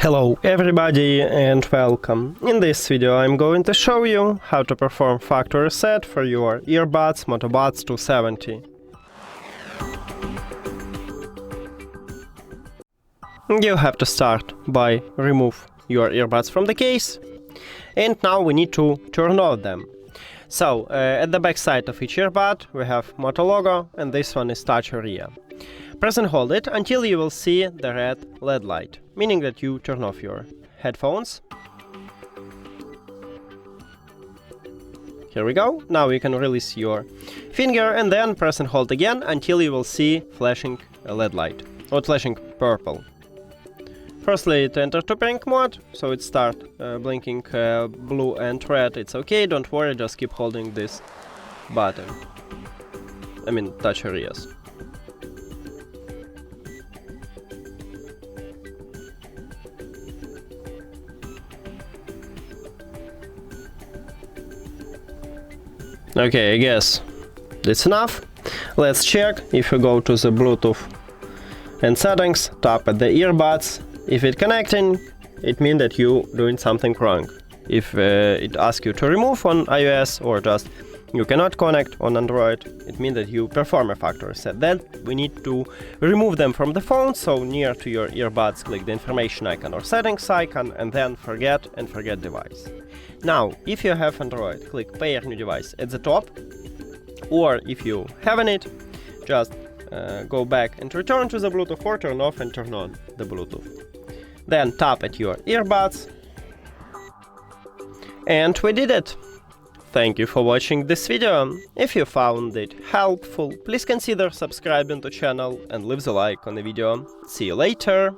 Hello everybody and welcome. In this video I'm going to show you how to perform factory reset for your Earbuds Moto Buds 270. You have to start by remove your earbuds from the case, and now we need to turn on them. So at the back side of each earbud we have Moto logo, and this one is touch area. Press and hold it until you will see the red LED light, meaning that you turn off your headphones. Here we go. Now you can release your finger and then press and hold again until you will see flashing a LED light, or flashing purple. Firstly, it enter to pink mode, so it start blinking blue and red. It's okay, don't worry, just keep holding this button. Touch areas. Okay, I guess that's enough. Let's check. If you go to the Bluetooth and settings, tap at the earbuds. If it's connecting, it means that you doing something wrong. If it asks you to remove on iOS or just you cannot connect on Android, it means that you perform a factory reset. Then we need to remove them from the phone, so near to your earbuds click the information icon or settings icon and then forget device. Now, if you have Android, click pair new device at the top, or if you haven't it, just go back and return to the Bluetooth or turn off and turn on the Bluetooth. Then tap at your earbuds, and we did it! Thank you for watching this video. If you found it helpful, please consider subscribing to the channel and leave a like on the video. See you later!